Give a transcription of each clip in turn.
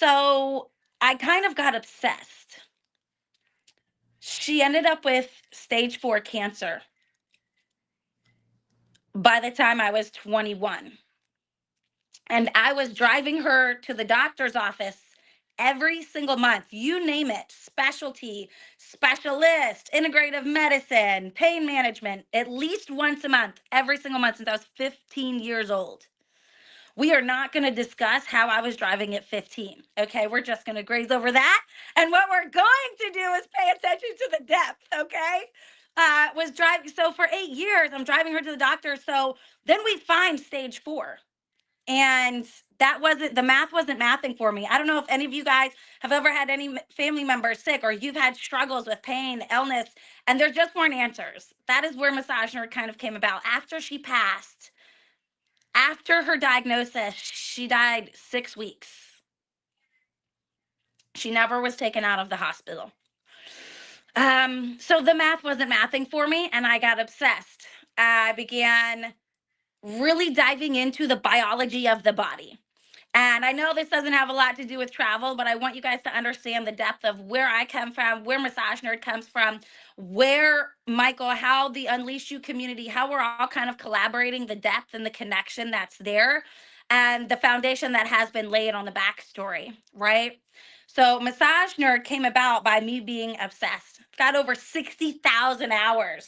So I kind of got obsessed. She ended up with stage 4 cancer by the time I was 21. And I was driving her to the doctor's office every single month, you name it, specialty, specialist, integrative medicine, pain management, at least once a month, every single month since I was 15 years old. We are not going to discuss how I was driving at 15. Okay, we're just going to graze over that. And what we're going to do is pay attention to the depth. Okay, was driving. So for 8 years, I'm driving her to the doctor. So then we find stage 4, and that wasn't, the math wasn't mathing for me. I don't know if any of you guys have ever had any family members sick, or you've had struggles with pain, illness, and there just weren't answers. That is where Massage Nerd kind of came about. After she passed, after her diagnosis, she died 6 weeks. She never was taken out of the hospital. So the math wasn't mathing for me, and I got obsessed. I began really diving into the biology of the body. And I know this doesn't have a lot to do with travel, but I want you guys to understand the depth of where I come from, where Massage Nerd comes from, where Michael, how the Unleash You community, how we're all kind of collaborating, the depth and the connection that's there, and the foundation that has been laid on the backstory, right? So Massage Nerd came about by me being obsessed. Got over 60,000 hours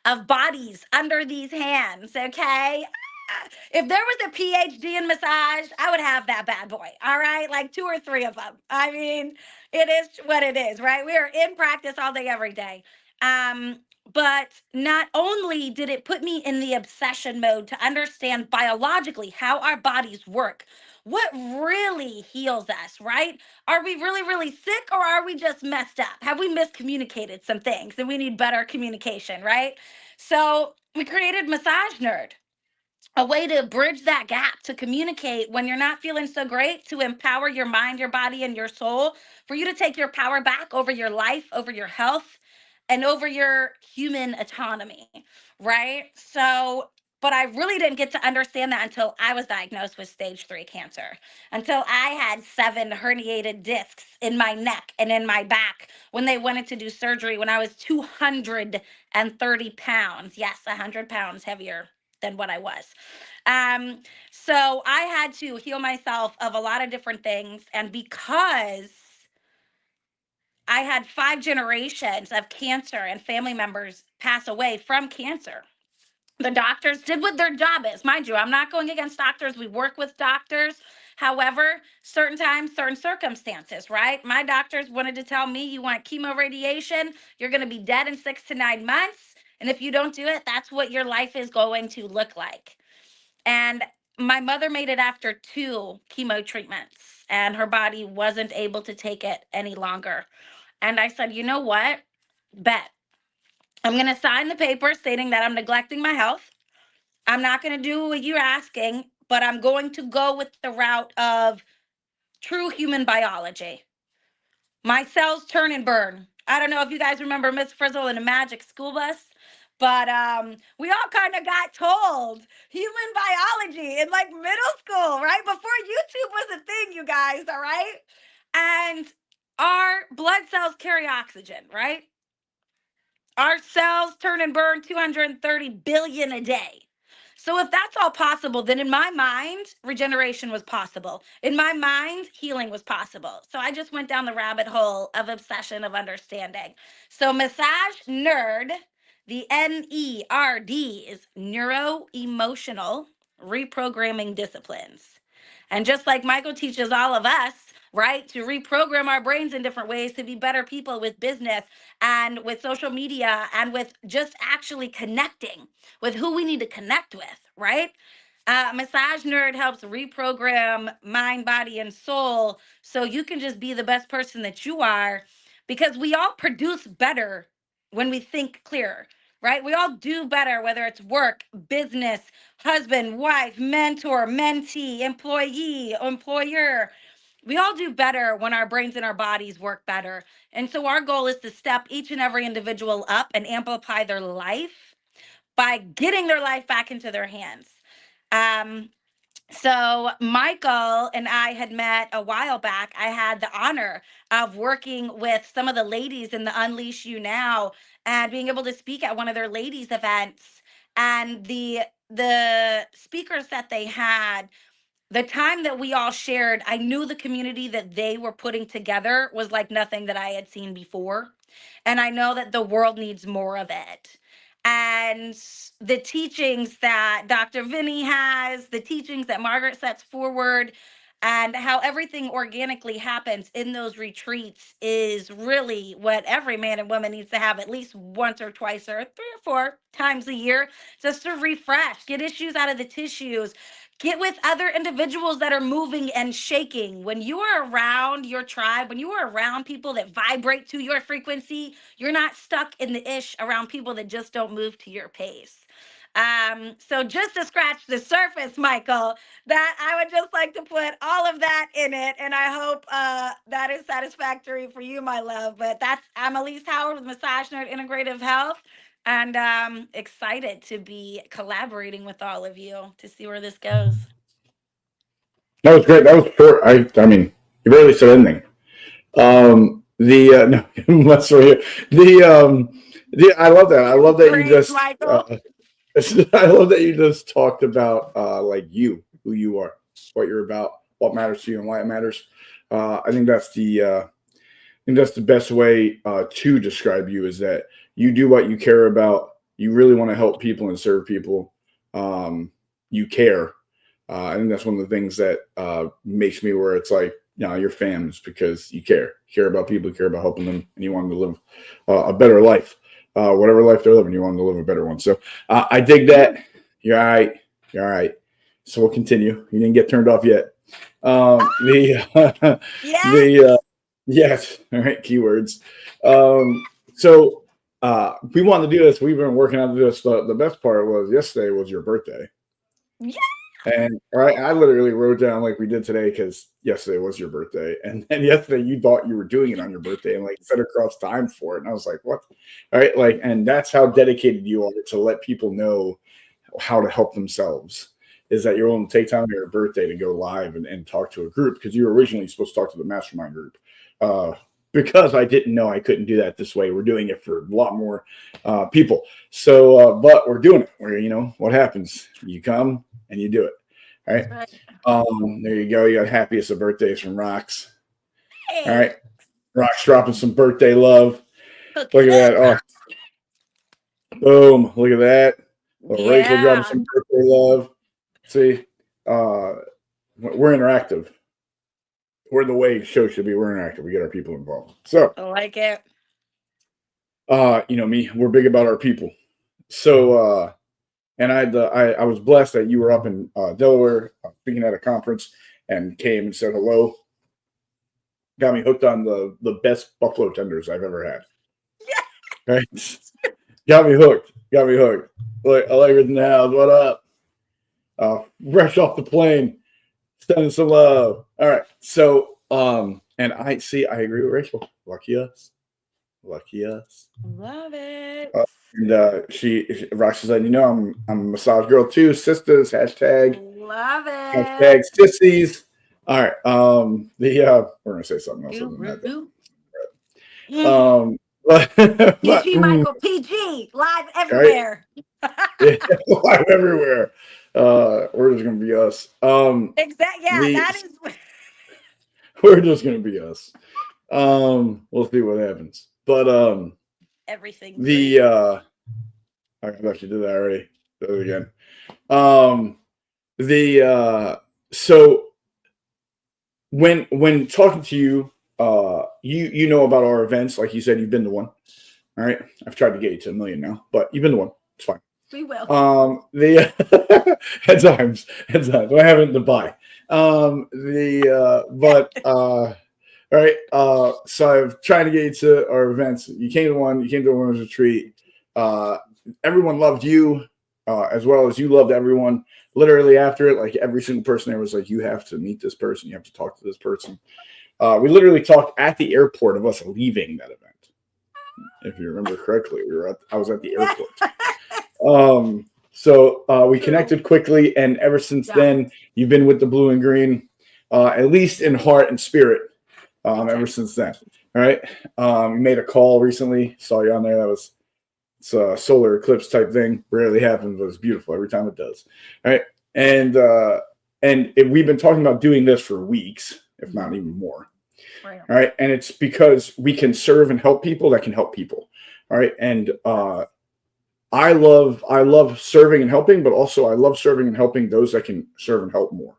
of bodies under these hands, okay? If there was a PhD in massage, I would have that bad boy. All right. Like 2 or 3 of them. I mean, it is what it is, right? We are in practice all day, every day. But not only did it put me in the obsession mode to understand biologically how our bodies work, what really heals us, right? Are we really, really sick, or are we just messed up? Have we miscommunicated some things and we need better communication, right? So we created Massage Nerd, a way to bridge that gap, to communicate when you're not feeling so great, to empower your mind, your body, and your soul, for you to take your power back over your life, over your health, and over your human autonomy, right? So, but I really didn't get to understand that until I was diagnosed with stage 3 cancer, until I had 7 herniated discs in my neck and in my back when they wanted to do surgery when I was 230 pounds. Yes, 100 pounds heavier than what I was. So I had to heal myself of a lot of different things. And because I had 5 generations of cancer and family members pass away from cancer, the doctors did what their job is. Mind you, I'm not going against doctors. We work with doctors. However, certain times, certain circumstances, right? My doctors wanted to tell me, you want chemo radiation, you're going to be dead in 6 to 9 months. And if you don't do it, that's what your life is going to look like. And my mother made it after 2 chemo treatments, and her body wasn't able to take it any longer. And I said, you know what? Bet. I'm going to sign the paper stating that I'm neglecting my health. I'm not going to do what you're asking, but I'm going to go with the route of true human biology. My cells turn and burn. I don't know if you guys remember Miss Frizzle in a Magic School Bus, but we all kind of got told human biology in like middle school, right? Before YouTube was a thing, you guys, all right? And our blood cells carry oxygen, right? Our cells turn and burn 230 billion a day. So if that's all possible, then in my mind, regeneration was possible. In my mind, healing was possible. So I just went down the rabbit hole of obsession, of understanding. So Massage Nerd, the NERD, is neuro emotional reprogramming disciplines. And just like Michael teaches all of us, right, to reprogram our brains in different ways to be better people with business and with social media and with just actually connecting with who we need to connect with, right? Massage Nerd helps reprogram mind, body, and soul so you can just be the best person that you are, because we all produce better when we think clearer, right? We all do better, whether it's work, business, husband, wife, mentor, mentee, employee, employer. We all do better when our brains and our bodies work better. And so our goal is to step each and every individual up and amplify their life by getting their life back into their hands. Um, So Michael and I had met a while back. I had the honor of working with some of the ladies in the Unleash You Now and being able to speak at one of their ladies events. And the speakers that they had, the time that we all shared, I knew the community that they were putting together was like nothing that I had seen before. And I know that the world needs more of it. And the teachings that Dr. Vinny has, the teachings that Margaret sets forward, and how everything organically happens in those retreats is really what every man and woman needs to have at least once or twice or 3 or 4 times a year, just to refresh, get issues out of the tissues, get with other individuals that are moving and shaking. When you are around your tribe, when you are around people that vibrate to your frequency, you're not stuck in the ish around people that just don't move to your pace. So just to scratch the surface, Michael, that I would just like to put all of that in it, and I hope that is satisfactory for you, my love. But that's I'm Elise Howard with Massage Nerd Integrative Health, and excited to be collaborating with all of you to see where this goes. That was great. That was short. I mean, you barely said anything. No, that's right. I love that. I love that you Great, just Michael. I love that you just talked about like you, who you are, what you're about, what matters to you, and why it matters. I think that's the best way to describe you is that you do what you care about. You really want to help people and serve people. You care. I think that's one of the things that makes me where it's like, you're fans because you care about people, you care about helping them, and you want them to live a better life, whatever life they're living, you want them to live a better one. So I dig that. You're all right. You're all right. So we'll continue. You didn't get turned off yet. The Yes. the yes, all right, keywords. So we wanted to do this. We've been working on this. The best part was yesterday was your birthday. Yeah. And right, I literally wrote down like we did today because yesterday was your birthday, and then yesterday you thought you were doing it on your birthday and like set across time for it, and I was like, "What?" All right, like, and that's how dedicated you are to let people know how to help themselves. Is that you're willing to take time on your birthday to go live and talk to a group because you were originally supposed to talk to the mastermind group. Uh, because I didn't know I couldn't do that this way. We're doing it for a lot more people. So, but we're doing it. Where what happens? You come and you do it. All right. That's right. There you go. You got happiest of birthdays from Rocks. All Hey, right. Rocks dropping some birthday love. hook Look it at that. up. Oh, boom. Look at that. Little Rachel dropping Yeah. some birthday love. See, we're interactive. We're the way show should be. We're interactive. We get our people involved. So, I like it. me, we're big about our people. So, and I was blessed that you were up in Delaware speaking at a conference and came and said hello. Got me hooked on the best buffalo tenders I've ever had. Right? Got me hooked. Got me hooked. Like Allegra's in the house. What up? Fresh off the plane. Sending some love. All right. So, and I agree with Rachel. Lucky us. Lucky us. Love it. And Roxy said, I'm a massage girl too. Sisters. Love Hashtag it. sissies. All right. We're gonna say something else other than that. Guru. But PG, Michael. PG. Live right, everywhere. yeah, live everywhere. We're just gonna be us. Exactly. Yeah, The that is we're just gonna be us. We'll see what happens. But everything the great. I actually did that already. Do it again. So when talking to you, you know about our events, like you said, you've been to one. All right, I've tried to get you to 1 million now, but you've been to one. It's fine. We will. The at times, I haven't to buy. All right. So I've tried to get you to our events. You came to one. You came to a women's retreat. Everyone loved you, as well as you loved everyone. Literally after it, like every single person there was like, "You have to meet this person. You have to talk to this person." We literally talked at the airport of us leaving that event. If you remember correctly, I was at the airport. So we True. connected quickly, and ever since Yeah. then, you've been with the blue and green, at least in heart and spirit. Big Ever time. since then, all right. You made a call recently. Saw you on there. It's a solar eclipse type thing. Rarely happens, but it's beautiful every time it does. All right, and we've been talking about doing this for weeks, if not even more. Right. All right, and it's because we can serve and help people that can help people. All right, and I love serving and helping, but also I love serving and helping those that can serve and help more.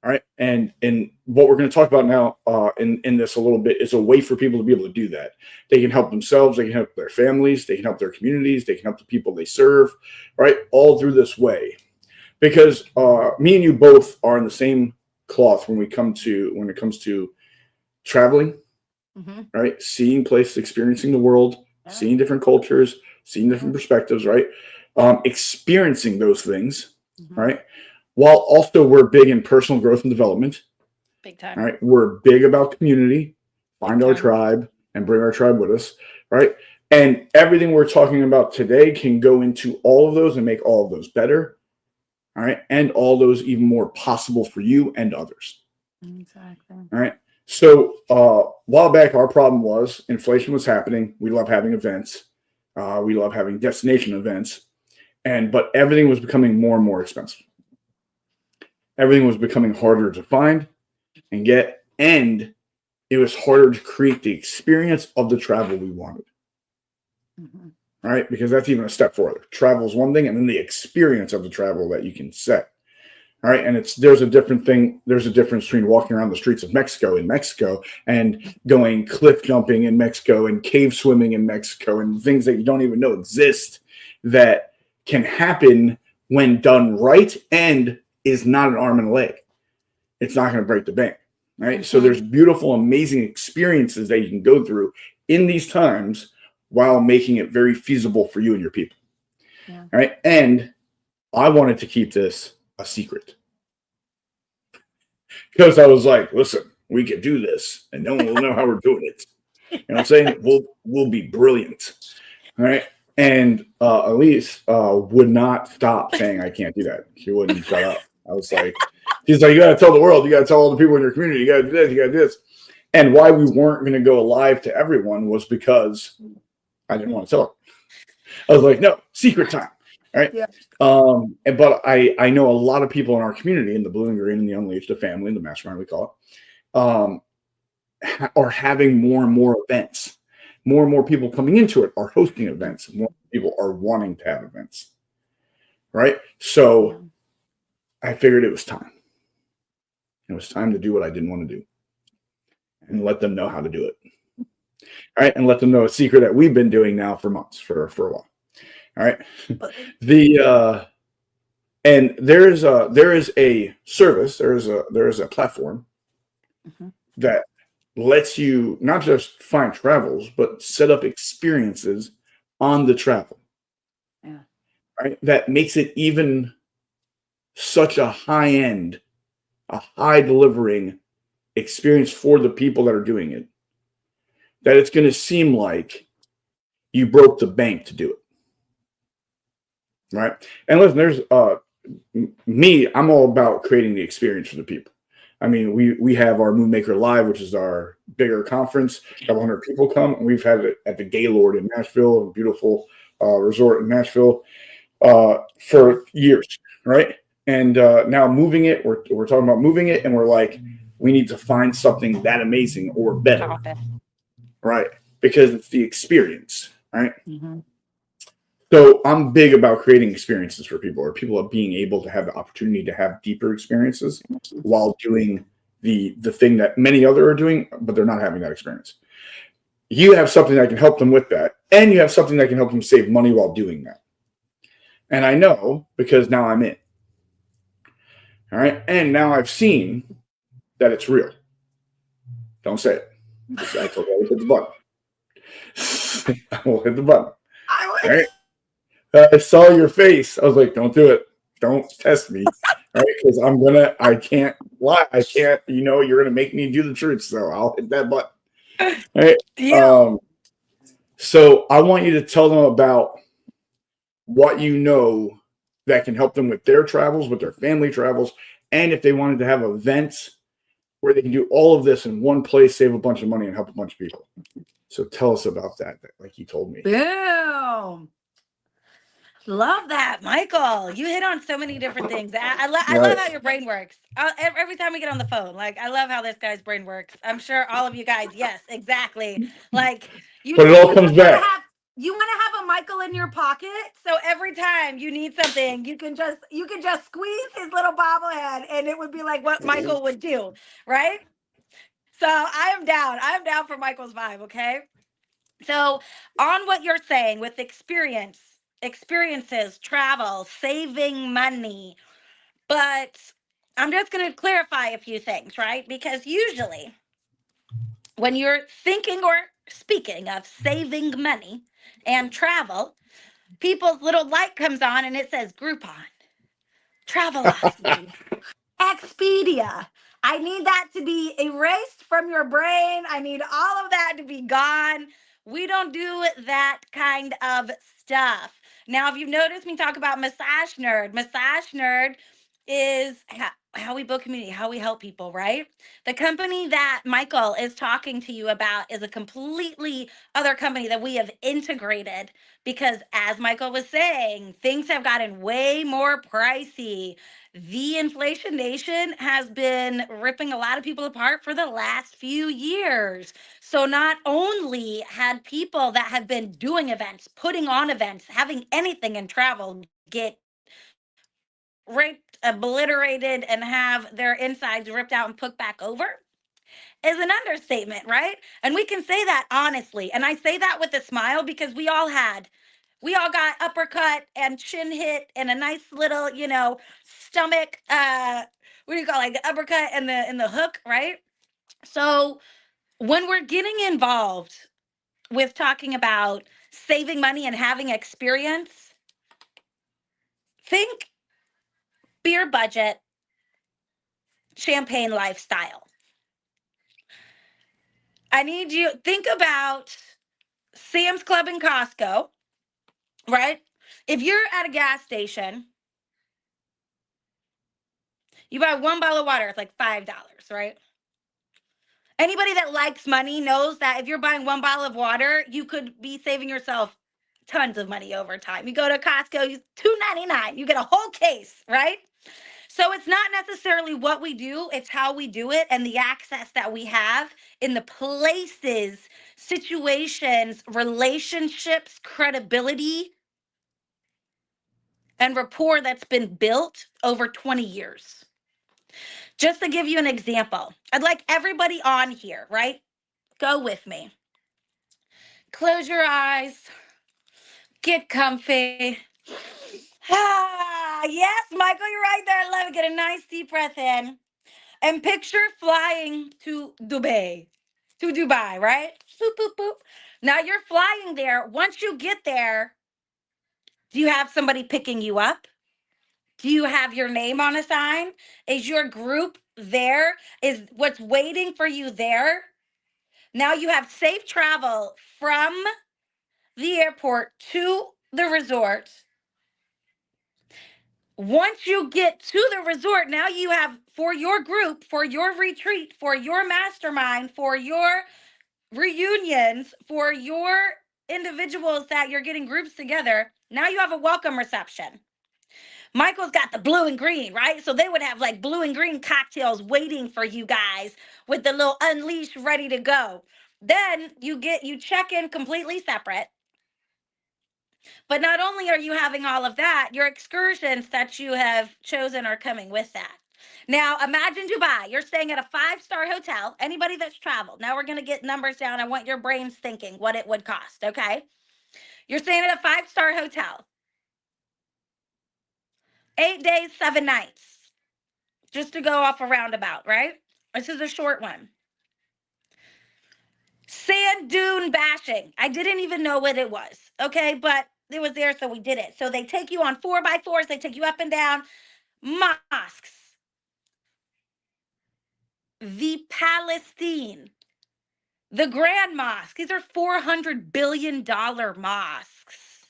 All right, and what we're going to talk about now in this a little bit is a way for people to be able to do that. They can help themselves, they can help their families, they can help their communities, they can help the people they serve. Right, all through this way, because me and you both are in the same cloth when it comes to traveling. Mm-hmm. Right, seeing places, experiencing the world, seeing different cultures, seeing different perspectives. Right, experiencing those things. Mm-hmm. Right. While also we're big in personal growth and development. Big time. All right. We're big about community, find Big our time. tribe and bring our tribe with us. Right. And everything we're talking about today can go into all of those and make all of those better. All right. And all those even more possible for you and others. Exactly. All right. So a while back, our problem was inflation was happening. We love having events. We love having destination events. But everything was becoming more and more expensive. Everything was becoming harder to find and get, and it was harder to create the experience of the travel we wanted. Mm-hmm. Right? Because that's even a step further. Travel is one thing, and then the experience of the travel that you can set. All right. And there's a difference between walking around the streets of Mexico in Mexico and going cliff jumping in Mexico and cave swimming in Mexico and things that you don't even know exist that can happen when done right and is not an arm and a leg. It's not going to break the bank. Right. Mm-hmm. So there's beautiful, amazing experiences that you can go through in these times while making it very feasible for you and your people. Yeah. Right. And I wanted to keep this a secret. Because I was like, listen, we can do this and no one will know how we're doing it. You know what I'm saying? We'll be brilliant. All right. And Elise would not stop saying I can't do that. She wouldn't shut up. I was like, she's like, you got to tell the world, you got to tell all the people in your community, you got to do this, you got to do this. And why we weren't going to go live to everyone was because I didn't want to tell her. I was like, no, secret time. All right. Yeah. But I know a lot of people in our community, in the Blue and Green and the Unleashed, the family, the mastermind we call it, are having more and more events. More and more people coming into it are hosting events. More people are wanting to have events. Right. So I figured it was time. It was time to do what I didn't want to do and let them know how to do it. All right. And let them know a secret that we've been doing now for months, for a while. All right. And there is a service, there is a platform that lets you not just find travels, but set up experiences on the travel. Yeah. Right. That makes it even such a high end, a high delivering experience for the people that are doing it, that it's going to seem like you broke the bank to do it. Right. And listen, there's me, I'm all about creating the experience for the people. I mean, we have our Moonmaker Live, which is our bigger conference. A couple hundred people come, and we've had it at the Gaylord in Nashville, a beautiful resort in Nashville, for years, right? And now moving it, we're talking about moving it, and we're like, we need to find something that amazing or better, right? Because it's the experience, right? Mm-hmm. So I'm big about creating experiences for people, or people are being able to have the opportunity to have deeper experiences while doing the thing that many other are doing, but they're not having that experience. You have something that can help them with that, and you have something that can help them save money while doing that. And I know because now I'm in. All right. And now I've seen that it's real. Don't say it. I told you I would hit the button. I will hit the button. All right. I saw your face. I was like, don't do it. Don't test me. Right? Because I can't lie. I can't, you're going to make me do the truth. So I'll hit that button. Right? Yeah. So I want you to tell them about what you know that can help them with their travels, with their family travels, and if they wanted to have events where they can do all of this in one place, save a bunch of money, and help a bunch of people. So tell us about that, like you told me. Boom. Love that, Michael. You hit on so many different things. I love Right. how your brain works. Every time we get on the phone, like I love how this guy's brain works. I'm sure all of you guys, yes, exactly. Like But it all you comes just want to back. have a Michael in your pocket, so every time you need something, you can just squeeze his little bobblehead, and it would be like what Michael would do, right? So I am down. I am down for Michael's vibe. Okay. So, on what you're saying with experiences, travel, saving money, but I'm just going to clarify a few things, right? Because usually when you're thinking or speaking of saving money and travel, people's little light comes on and it says Groupon, Travelocity, Expedia. I need that to be erased from your brain. I need all of that to be gone. We don't do that kind of stuff. Now, if you've noticed me talk about Massage Nerd is how we build community, how we help people, right? The company that Michael is talking to you about is a completely other company that we have integrated because, as Michael was saying, things have gotten way more pricey. The inflation nation has been ripping a lot of people apart for the last few years. So not only had people that have been doing events, putting on events, having anything in travel get raped, obliterated, and have their insides ripped out and put back over is an understatement, right? And we can say that honestly. And I say that with a smile because we all got uppercut and chin hit and a nice little, stomach what do you call it, like the uppercut and the hook, right? So when we're getting involved with talking about saving money and having experience, think beer budget, champagne lifestyle. I need you think about Sam's Club and Costco, right? If you're at a gas station, you buy one bottle of water, it's like $5, right? Anybody that likes money knows that if you're buying one bottle of water, you could be saving yourself tons of money over time. You go to Costco, you $2.99, you get a whole case, right? So it's not necessarily what we do, it's how we do it and the access that we have in the places, situations, relationships, credibility, and rapport that's been built over 20 years. Just to give you an example, I'd like everybody on here, right? Go with me. Close your eyes, get comfy. Yes, Michael, you're right there. I love it. Get a nice deep breath in. And picture flying to Dubai. To Dubai, right? Boop, boop, boop. Now you're flying there. Once you get there, do you have somebody picking you up? Do you have your name on a sign? Is your group there? Is what's waiting for you there? Now you have safe travel from the airport to the resort. Once you get to the resort, now you have for your group, for your retreat, for your mastermind, for your reunions, for your individuals that you're getting groups together. Now you have a welcome reception. Michael's got the blue and green, right? So they would have like blue and green cocktails waiting for you guys with the little unleash ready to go. Then you check in completely separate. But not only are you having all of that, your excursions that you have chosen are coming with that. Now, imagine Dubai. You're staying at a five-star hotel. Anybody that's traveled. Now we're going to get numbers down. I want your brains thinking what it would cost, okay? You're staying at a five-star hotel. 8 days, 7 nights. Just to go off a roundabout, right? This is a short one. Sand dune bashing. I didn't even know what it was, okay? But it was there, so we did it. So they take you on 4x4s. They take you up and down mosques. The Palestine, the Grand Mosque. These are $400 billion mosques.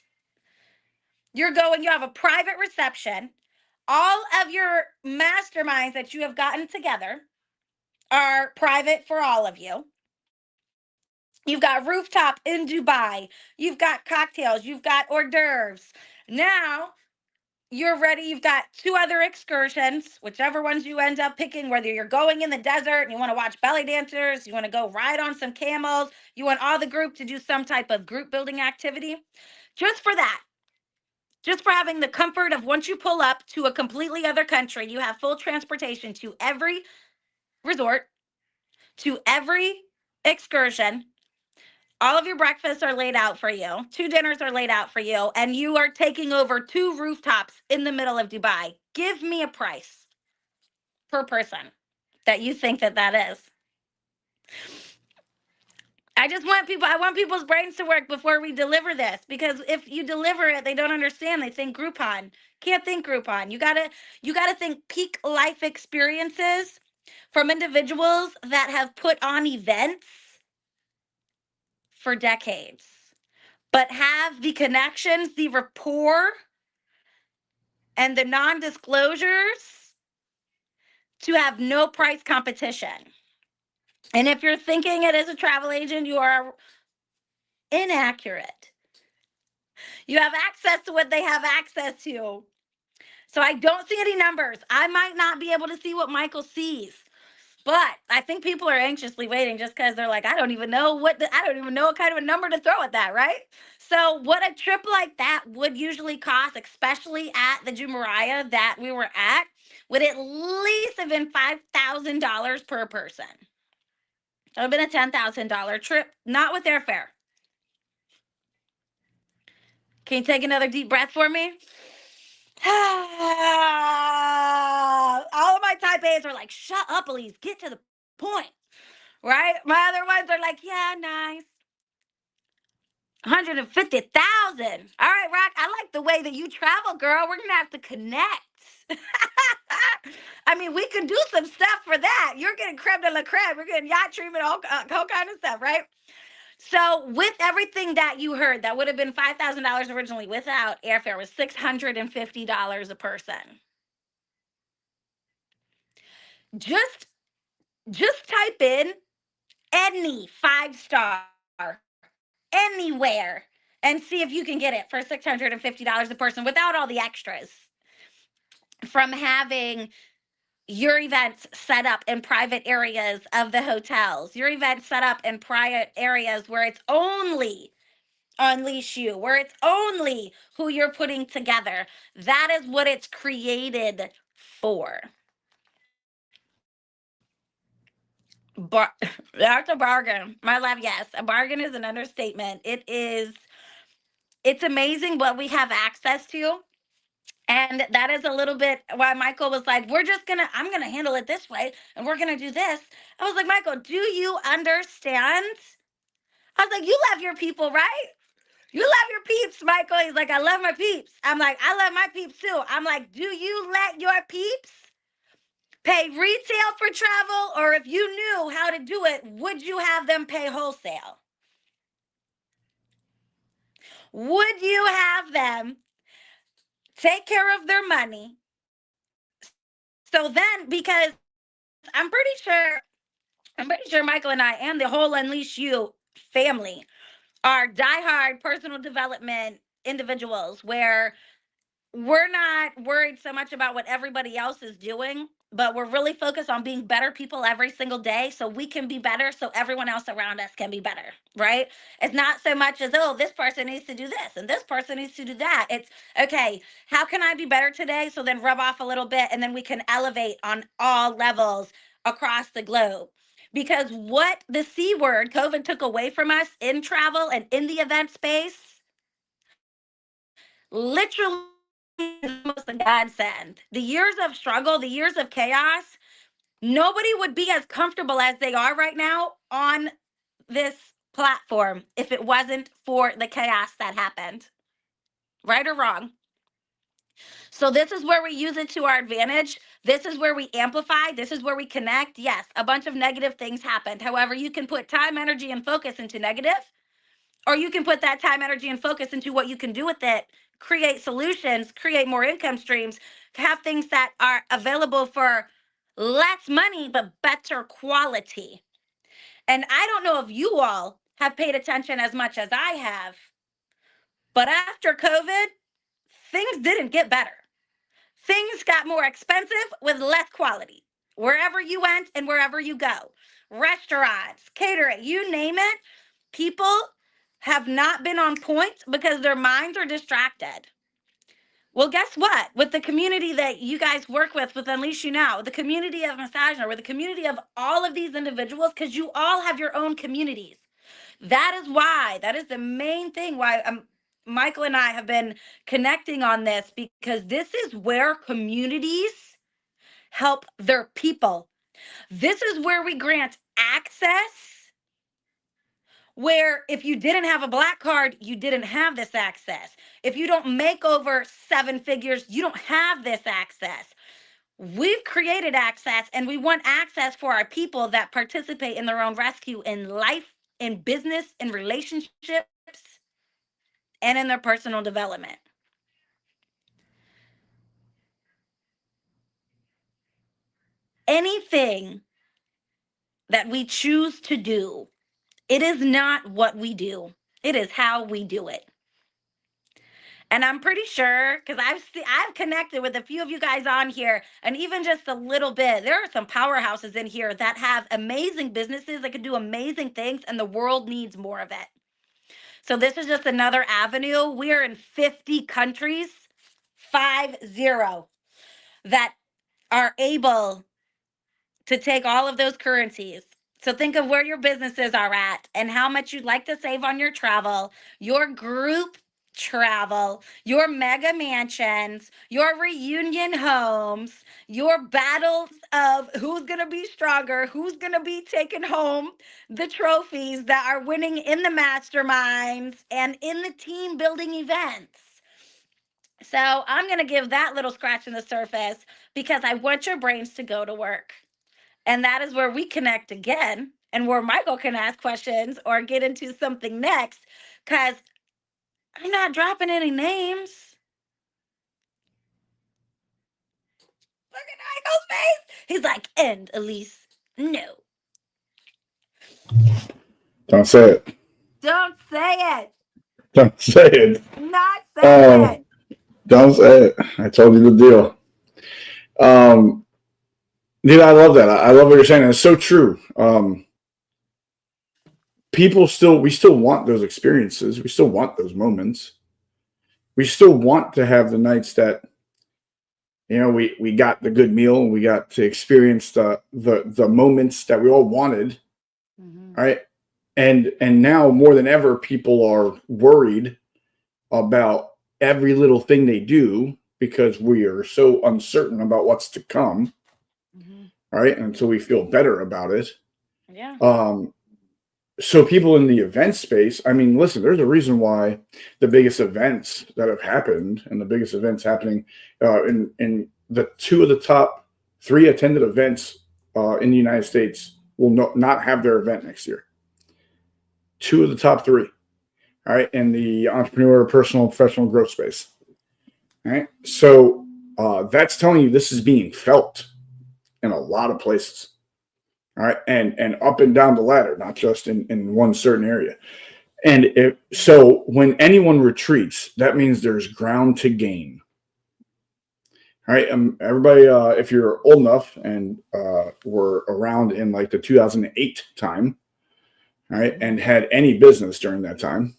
You're going, you have a private reception. All of your masterminds that you have gotten together are private for all of you. You've got rooftop in Dubai. You've got cocktails. You've got hors d'oeuvres. Now you're ready. You've got two other excursions, whichever ones you end up picking, whether you're going in the desert and you want to watch belly dancers, you want to go ride on some camels, you want all the group to do some type of group building activity. Just for that, just for having the comfort of once you pull up to a completely other country, you have full transportation to every resort, to every excursion. All of your breakfasts are laid out for you. Two dinners are laid out for you. And you are taking over two rooftops in the middle of Dubai. Give me a price per person that you think that that is. I want people's brains to work before we deliver this, because if you deliver it, they don't understand. They think Groupon. Can't think Groupon. You gotta think peak life experiences from individuals that have put on events for decades, but have the connections, the rapport, and the non-disclosures to have no price competition. And if you're thinking it as a travel agent, you are inaccurate. You have access to what they have access to. So I don't see any numbers. I might not be able to see what Michael sees. But I think people are anxiously waiting just because they're like, I don't even know what kind of a number to throw at that, right? So what a trip like that would usually cost, especially at the Jumeirah that we were at, would at least have been $5,000 per person. It would have been a $10,000 trip, not with airfare. Can you take another deep breath for me? All of my type A's are like, shut up, Elise, get to the point. Right? My other ones are like, yeah, nice. 150,000. All right, Rock, I like the way that you travel, girl. We're gonna have to connect. I mean, we can do some stuff for that. You're getting creme de la creme. We're getting yacht treatment, all kind of stuff, right? So with everything that you heard, that would have been $5,000 originally without airfare, was $650 a person. Just type in any 5-star anywhere and see if you can get it for $650 a person without all the extras from having your events set up in private areas of the hotels, your events set up in private areas where it's only Unleash You, where it's only who you're putting together. That is what it's created for. That's a bargain. My love, yes. A bargain is an understatement. It's amazing what we have access to. And that is a little bit why Michael was like, I'm gonna handle it this way and we're gonna do this. I was like, Michael, do you understand? I was like, you love your people, right? You love your peeps, Michael. He's like, I love my peeps. I'm like, I love my peeps too. I'm like, do you let your peeps pay retail for travel? Or if you knew how to do it, would you have them pay wholesale? Would you have them take care of their money? So then, because I'm pretty sure Michael and I and the whole Unleash You family are diehard personal development individuals where we're not worried so much about what everybody else is doing, but we're really focused on being better people every single day so we can be better so everyone else around us can be better, right? It's not so much as, oh, this person needs to do this and this person needs to do that. It's, okay, how can I be better today? So then rub off a little bit and then we can elevate on all levels across the globe. Because what the C word COVID took away from us in travel and in the event space, literally almost a godsend. The years of struggle, the years of chaos, nobody would be as comfortable as they are right now on this platform if it wasn't for the chaos that happened. Right or wrong? So this is where we use it to our advantage. This is where we amplify. This is where we connect. Yes, a bunch of negative things happened. However, you can put time, energy, and focus into negative, or you can put that time, energy, and focus into what you can do with it create solutions, create more income streams, to have things that are available for less money but better quality. And I don't know if you all have paid attention as much as I have, but after COVID, things didn't get better. Things got more expensive with less quality. Wherever you went and wherever you go, restaurants, catering, you name it, people have not been on point because their minds are distracted. Well, guess what? With the community that you guys work with Unleash You Now, the community of Massager, with the community of all of these individuals, because you all have your own communities. That is why, that is the main thing why Michael and I have been connecting on this, because this is where communities help their people. This is where we grant access, where if you didn't have a black card, you didn't have this access. If you don't make over 7 figures, you don't have this access. We've created access, and we want access for our people that participate in their own rescue in life, in business, in relationships, and in their personal development. Anything that we choose to do, it is not what we do, it is how we do it. And I'm pretty sure, because I've connected with a few of you guys on here, and even just a little bit, there are some powerhouses in here that have amazing businesses that can do amazing things, and the world needs more of it. So this is just another avenue. We are in 50 countries, 50, that are able to take all of those currencies. So think of where your businesses are at and how much you'd like to save on your travel, your group travel, your mega mansions, your reunion homes, your battles of who's going to be stronger, who's going to be taking home the trophies that are winning in the masterminds and in the team building events. So I'm going to give that little scratch in the surface because I want your brains to go to work. And that is where we connect again and where Michael can ask questions or get into something next, because I'm not dropping any names. Look at Michael's face. He's like, and Elise, no. Don't say it. Don't say it. Don't say it. Not say it. Don't say it. I told you the deal. Dude, I love that. I love what you're saying. And it's so true. We still want those experiences. We still want those moments. We still want to have the nights that, we got the good meal and we got to experience the moments that we all wanted. Mm-hmm. Right. And now more than ever, people are worried about every little thing they do because we are so uncertain about what's to come. Mm-hmm. Right. Until we feel better about it. Yeah. So people in the event space, I mean, listen, there's a reason why the biggest events that have happened and the biggest events happening in the two of the top 3 attended events in the United States will not have their event next year. 2 of the top 3, all right, in the entrepreneur, personal, professional growth space. All right. So that's telling you this is being felt in a lot of places. All right. And up and down the ladder, not just in one certain area. And so when anyone retreats, that means there's ground to gain. All right. Everybody, if you're old enough and were around in like the 2008 time, all right, and had any business during that time,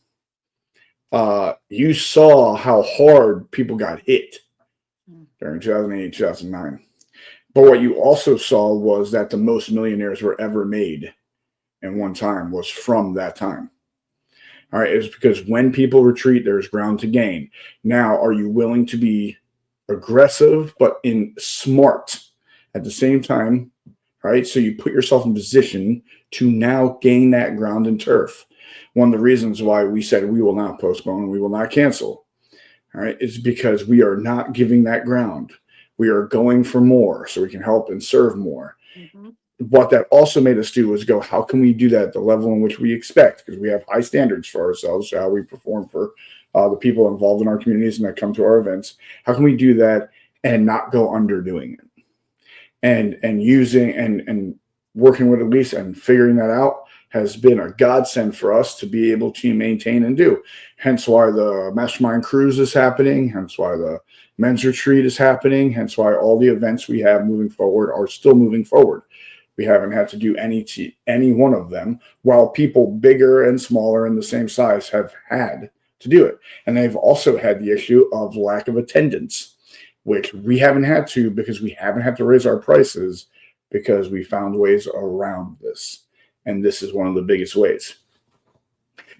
you saw how hard people got hit during 2008, 2009. But what you also saw was that the most millionaires were ever made in one time was from that time. All right. It's because when people retreat, there's ground to gain. Now, are you willing to be aggressive, but in smart at the same time? Right. So you put yourself in position to now gain that ground and turf. One of the reasons why we said we will not postpone, we will not cancel. All right. Is because we are not giving that ground. We are going for more so we can help and serve more. Mm-hmm. What that also made us do was go, how can we do that at the level in which we expect? Because we have high standards for ourselves, how we perform for the people involved in our communities and that come to our events. How can we do that and not go under doing it? And using and working with Elise and figuring that out has been a godsend for us to be able to maintain and do. Hence why the Mastermind Cruise is happening. Hence why the men's retreat is happening. Hence why all the events we have moving forward are still moving forward. We haven't had to do any one of them, while people bigger and smaller and the same size have had to do it. And they've also had the issue of lack of attendance, which we haven't had to because we haven't had to raise our prices because we found ways around this. And this is one of the biggest ways.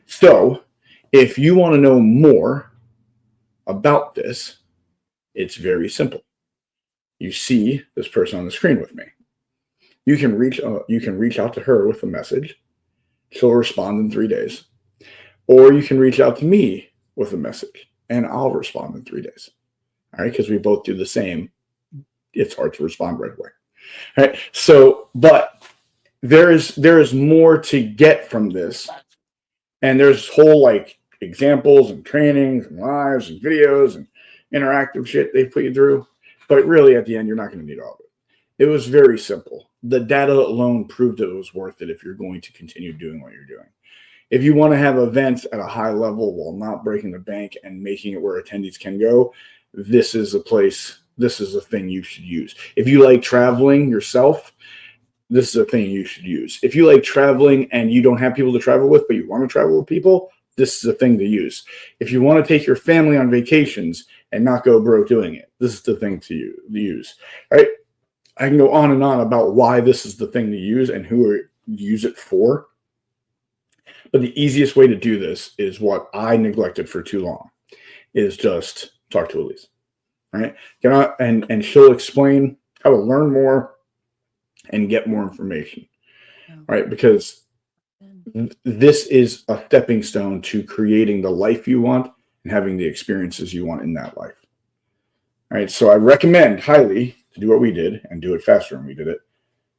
So if you want to know more about this, it's very simple. You see this person on the screen with me. You can reach out to her with a message. She'll respond in 3 days. Or you can reach out to me with a message and I'll respond in 3 days. All right, because we both do the same. It's hard to respond right away. All right. So, but there is more to get from this. And there's whole like examples and trainings and lives and videos and interactive shit they put you through. But really at the end, you're not going to need all of it. It was very simple. The data alone proved it was worth it if you're going to continue doing what you're doing. If you want to have events at a high level while not breaking the bank and making it where attendees can go, this is a place, this is a thing you should use. If you like traveling yourself, this is a thing you should use. If you like traveling and you don't have people to travel with, but you want to travel with people, this is a thing to use. If you want to take your family on vacations and not go broke doing it, this is the thing to use. All right? I can go on and on about why this is the thing to use and who to use it for. But the easiest way to do this is what I neglected for too long, is just talk to Elise. All right? Get out and she'll explain how to learn more and get more information. Right? Because this is a stepping stone to creating the life you want and having the experiences you want in that life. All right. So I recommend highly to do what we did and do it faster than we did it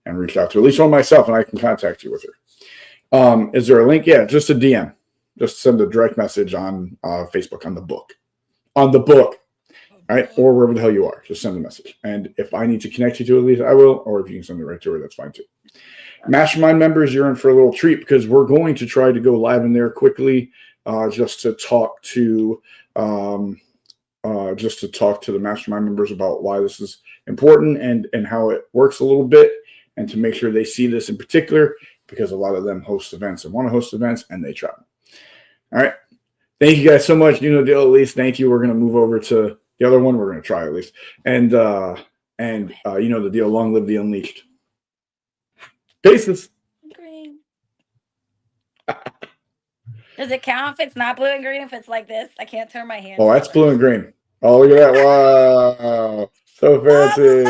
and reach out to Elise or myself and I can contact you with her. Is there a link? Yeah, just a DM. Just send a direct message on Facebook on the book. On the book. All right. Or wherever the hell you are. Just send a message. And if I need to connect you to Elise, I will. Or if you can send it right to her, that's fine too. Mastermind members, you're in for a little treat because we're going to try to go live in there quickly just to talk to the mastermind members about why this is important and how it works a little bit and to make sure they see this in particular because a lot of them host events and want to host events and they travel. All right. Thank you guys so much. You know the deal, at least. Thank you. We're going to move over to the other one. We're going to try at least. And you know the deal. Long live the Unleashed. Faces. Green. Does it count if it's not blue and green? If it's like this, I can't turn my hand. Oh, that's blue and green. Oh, look at that. Wow. So fancy.